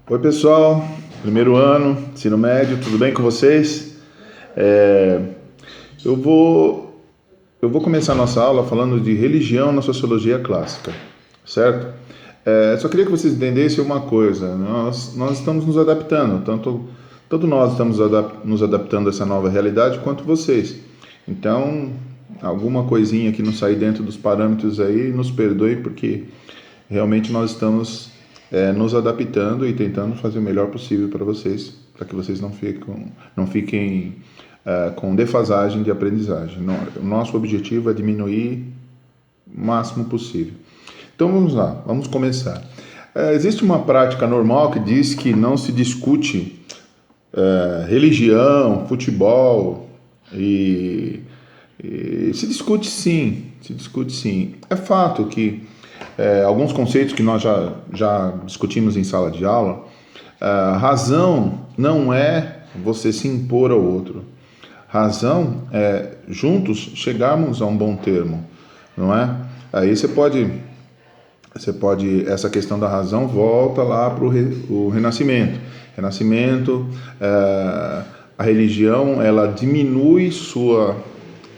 Oi pessoal, primeiro ano, ensino médio, tudo bem com vocês? É, eu vou começar a nossa aula falando de religião na sociologia clássica, certo? Só queria que vocês entendessem uma coisa, nós estamos nos adaptando, tanto nós estamos nos adaptando a essa nova realidade, quanto vocês. Então, alguma coisinha que não sair dentro dos parâmetros aí, nos perdoe, porque realmente nós estamos nos adaptando e tentando fazer o melhor possível para vocês, para que vocês não fiquem com defasagem de aprendizagem. O nosso objetivo é diminuir o máximo possível. Então vamos lá, vamos começar. Existe uma prática normal que diz que não se discute religião, futebol e se discute sim, se discute sim. É fato que alguns conceitos que nós já discutimos em sala de aula, razão não é você se impor ao outro. Razão é juntos chegarmos a um bom termo, não é? Aí essa questão da razão volta lá para o Renascimento. Renascimento, a religião, ela diminui sua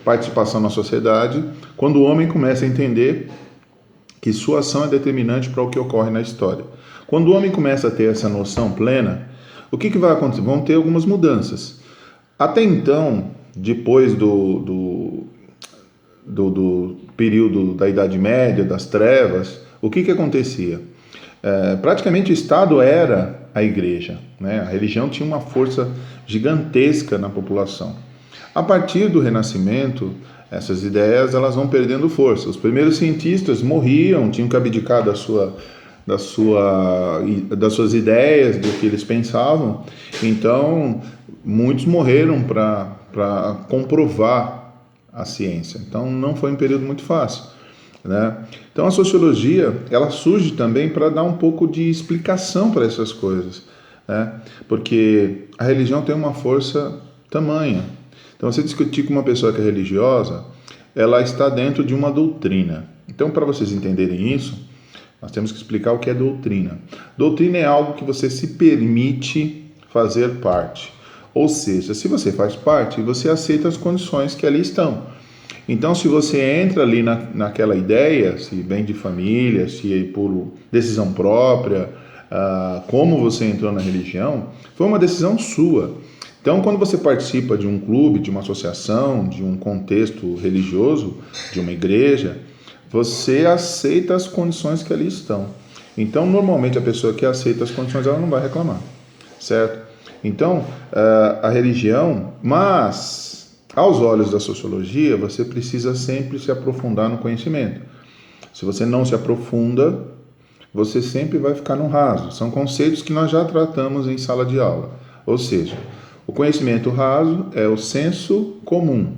participação na sociedade quando o homem começa a entender que sua ação é determinante para o que ocorre na história. Quando o homem começa a ter essa noção plena, o que vai acontecer? Vão ter algumas mudanças. Até então, depois do período da Idade Média, das trevas, o que acontecia? Praticamente o Estado era a igreja, né? A religião tinha uma força gigantesca na população. A partir do Renascimento, essas ideias elas vão perdendo força. Os primeiros cientistas morriam, tinham que abdicar das suas ideias, do que eles pensavam. Então, muitos morreram para comprovar a ciência. Então, não foi um período muito fácil, né? Então, a sociologia ela surge também para dar um pouco de explicação para essas coisas, né? Porque a religião tem uma força tamanha. Então, você discutir com uma pessoa que é religiosa, ela está dentro de uma doutrina. Então, para vocês entenderem isso, nós temos que explicar o que é doutrina. Doutrina é algo que você se permite fazer parte. Ou seja, se você faz parte, você aceita as condições que ali estão. Então, se você entra ali naquela ideia, se vem de família, se é por decisão própria, como você entrou na religião, foi uma decisão sua. Então, quando você participa de um clube, de uma associação, de um contexto religioso, de uma igreja, você aceita as condições que ali estão. Então, normalmente, a pessoa que aceita as condições, ela não vai reclamar, certo? Então, a religião, mas, aos olhos da sociologia, você precisa sempre se aprofundar no conhecimento. Se você não se aprofunda, você sempre vai ficar no raso. São conceitos que nós já tratamos em sala de aula. Ou seja, o conhecimento raso é o senso comum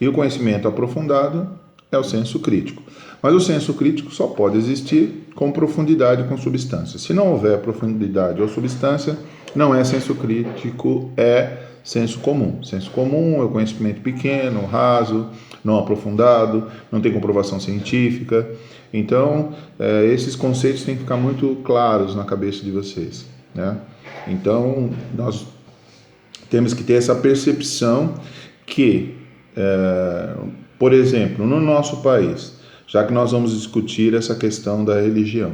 e o conhecimento aprofundado é o senso crítico. Mas o senso crítico só pode existir com profundidade e com substância. Se não houver profundidade ou substância, não é senso crítico, é senso comum. Senso comum é o conhecimento pequeno, raso, não aprofundado, não tem comprovação científica. Então, esses conceitos têm que ficar muito claros na cabeça de vocês, né? Então, nós temos que ter essa percepção que, por exemplo, no nosso país, já que nós vamos discutir essa questão da religião,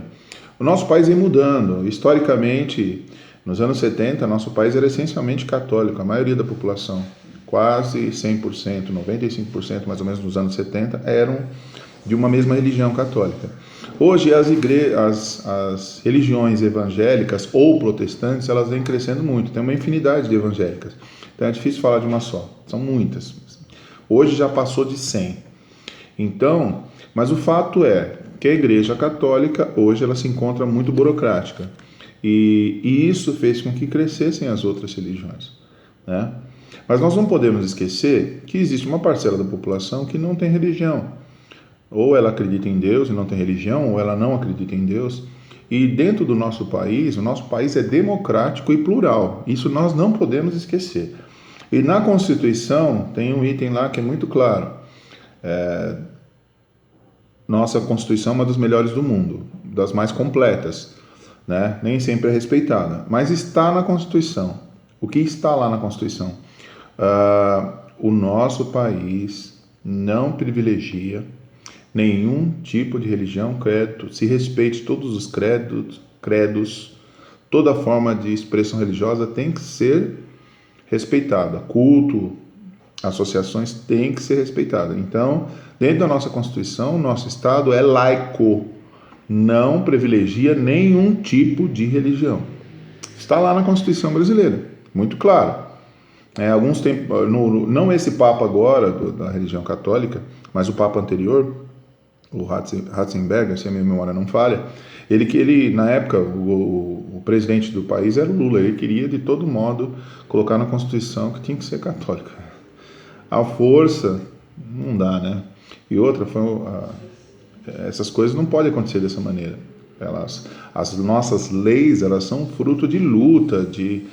o nosso país vem mudando. Historicamente, nos anos 70, nosso país era essencialmente católico, a maioria da população, quase 100%, 95% mais ou menos nos anos 70, eram de uma mesma religião católica. Hoje as religiões evangélicas ou protestantes, elas vêm crescendo muito, tem uma infinidade de evangélicas, então é difícil falar de uma só, são muitas. Hoje já passou de 100. Então, mas o fato é que a Igreja Católica hoje ela se encontra muito burocrática e isso fez com que crescessem as outras religiões, né? Mas nós não podemos esquecer que existe uma parcela da população que não tem religião. Ou ela acredita em Deus e não tem religião, ou ela não acredita em Deus. E dentro do nosso país, o nosso país é democrático e plural. Isso nós não podemos esquecer. E na Constituição tem um item lá que é muito claro. Nossa Constituição é uma das melhores do mundo, das mais completas. né? Nem sempre é respeitada, mas está na Constituição. O que está lá na Constituição? O nosso país não privilegia nenhum tipo de religião, credo, se respeite todos os credos, toda forma de expressão religiosa tem que ser respeitada. Culto, associações tem que ser respeitada. Então, dentro da nossa Constituição, nosso Estado é laico, não privilegia nenhum tipo de religião. Está lá na Constituição brasileira, muito claro. Alguns tempos, não esse Papa agora da religião católica, mas o Papa anterior, o Ratzinger, se a minha memória não falha, ele na época, o presidente do país era o Lula, ele queria de todo modo colocar na Constituição que tinha que ser católica. A força, não dá, né? E outra, essas coisas não podem acontecer dessa maneira. As nossas leis, elas são fruto de luta, de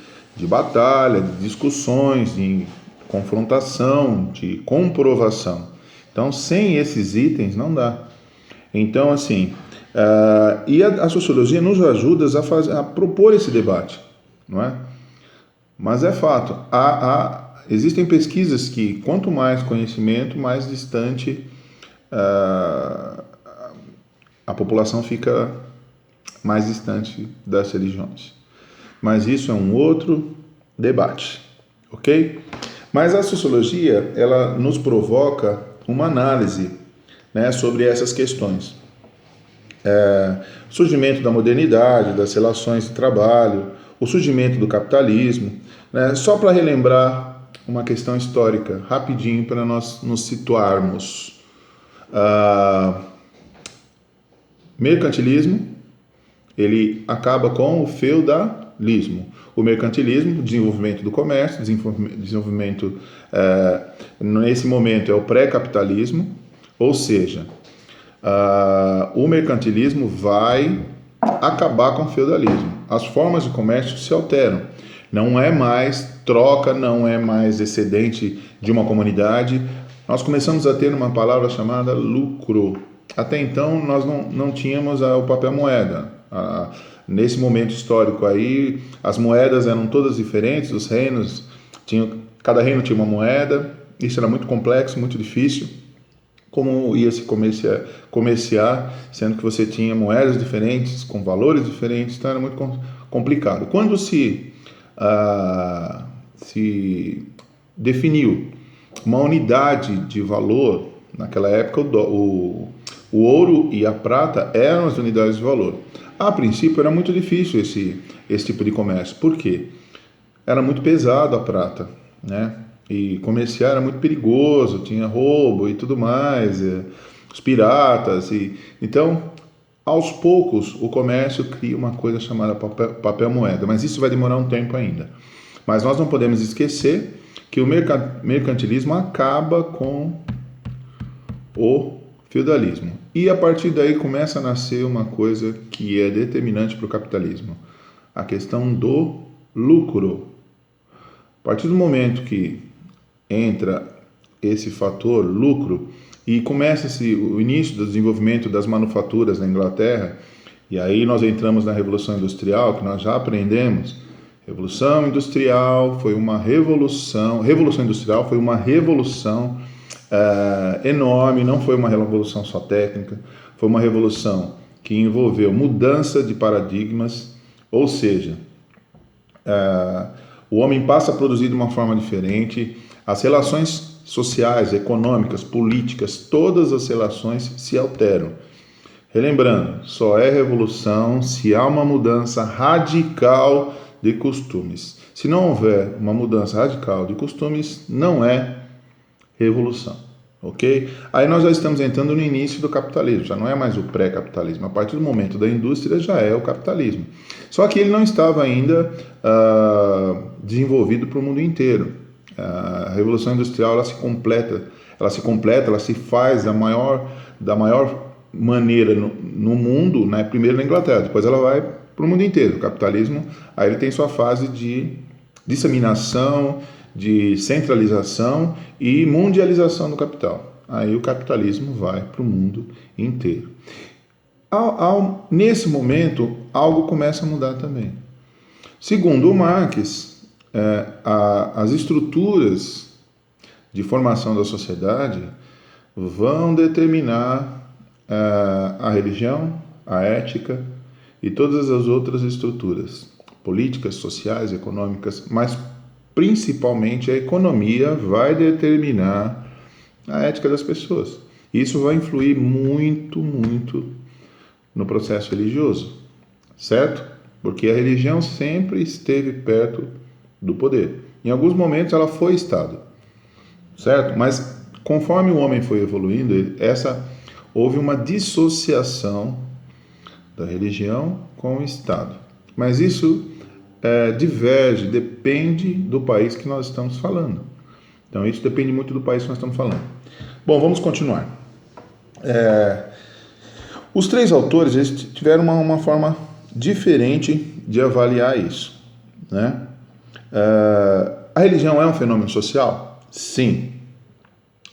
batalha, de discussões, de confrontação, de comprovação. Então, sem esses itens, não dá. Então, assim, e a sociologia nos ajuda a propor esse debate, não é? Mas é fato, existem pesquisas que, quanto mais conhecimento, mais distante a população fica mais distante das religiões. Mas isso é um outro debate, ok? Mas a sociologia, ela nos provoca uma análise, né, sobre essas questões. Surgimento da modernidade, das relações de trabalho, o surgimento do capitalismo, né? Só para relembrar uma questão histórica, rapidinho, para nós nos situarmos. Mercantilismo, ele acaba com o feudalismo. O mercantilismo, desenvolvimento do comércio, desenvolvimento, nesse momento é o pré-capitalismo, ou seja, o mercantilismo vai acabar com o feudalismo. As formas de comércio se alteram. Não é mais troca, não é mais excedente de uma comunidade. Nós começamos a ter uma palavra chamada lucro. Até então, nós não tínhamos o papel moeda. Nesse momento histórico aí, as moedas eram todas diferentes, os reinos, cada reino tinha uma moeda, isso era muito complexo, muito difícil. Como ia se comerciar, sendo que você tinha moedas diferentes, com valores diferentes, então era muito complicado. Quando se definiu uma unidade de valor, naquela época o ouro e a prata eram as unidades de valor. A princípio era muito difícil esse tipo de comércio. Por quê? Era muito pesado a prata, né? E comerciar era muito perigoso, tinha roubo e tudo mais, os piratas. Então, aos poucos, o comércio cria uma coisa chamada papel moeda, mas isso vai demorar um tempo ainda. Mas nós não podemos esquecer que o mercantilismo acaba com o feudalismo. E a partir daí começa a nascer uma coisa que é determinante para o capitalismo, a questão do lucro. A partir do momento que entra esse fator lucro e começa-se o início do desenvolvimento das manufaturas na Inglaterra, e aí nós entramos na Revolução Industrial, que nós já aprendemos. Revolução Industrial foi uma revolução. Revolução Industrial foi uma revolução enorme, não foi uma revolução só técnica, foi uma revolução que envolveu mudança de paradigmas, ou seja, o homem passa a produzir de uma forma diferente, as relações sociais, econômicas, políticas, todas as relações se alteram. Relembrando, só é revolução se há uma mudança radical de costumes. Se não houver uma mudança radical de costumes, não é revolução, ok? Aí nós já estamos entrando no início do capitalismo, já não é mais o pré-capitalismo. A partir do momento da indústria já é o capitalismo. Só que ele não estava ainda desenvolvido para o mundo inteiro. A Revolução Industrial ela se faz da maior maneira no mundo, né? Primeiro na Inglaterra, depois ela vai para o mundo inteiro. O capitalismo, aí ele tem sua fase de disseminação, de centralização e mundialização do capital. Aí o capitalismo vai para o mundo inteiro. Nesse momento, algo começa a mudar também. Segundo o Marx, as estruturas de formação da sociedade vão determinar a religião, a ética e todas as outras estruturas políticas, sociais, econômicas, mas principalmente a economia vai determinar a ética das pessoas. Isso vai influir muito, muito no processo religioso, certo? Porque a religião sempre esteve perto do poder. Em alguns momentos ela foi Estado, certo? Mas conforme o homem foi evoluindo, houve uma dissociação da religião com o Estado. Mas isso diverge, depende do país que nós estamos falando. Então isso depende muito do país que nós estamos falando. Bom, vamos continuar. Os três autores eles tiveram uma forma diferente de avaliar isso, né? A religião é um fenômeno social? Sim.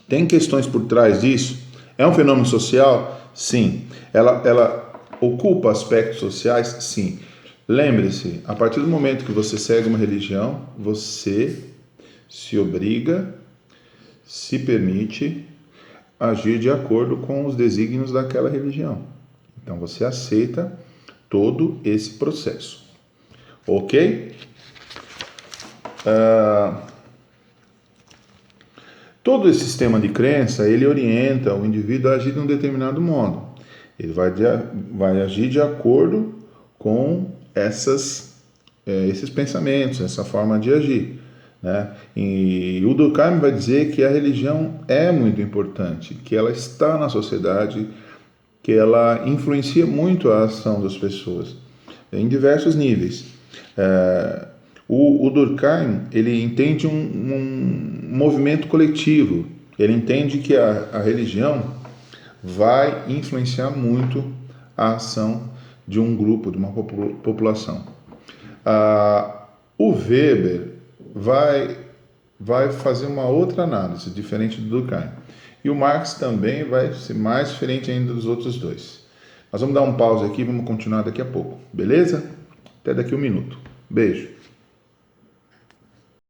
Tem questões por trás disso? É um fenômeno social? Sim. Ela ocupa aspectos sociais? Sim. Lembre-se, a partir do momento que você segue uma religião, você se obriga, se permite agir de acordo com os desígnios daquela religião. Então você aceita todo esse processo. Ok? Todo esse sistema de crença, ele orienta o indivíduo a agir de um determinado modo. Ele vai agir de acordo com esses pensamentos, essa forma de agir, né? E o Durkheim vai dizer que a religião é muito importante, que ela está na sociedade, que ela influencia muito a ação das pessoas, em diversos níveis. O Durkheim, ele entende um movimento coletivo, ele entende que a religião vai influenciar muito a ação de um grupo, de uma população. O Weber vai fazer uma outra análise, diferente do Durkheim. E o Marx também vai ser mais diferente ainda dos outros dois. Nós vamos dar um pause aqui e vamos continuar daqui a pouco, beleza? Até daqui a um minuto. Beijo.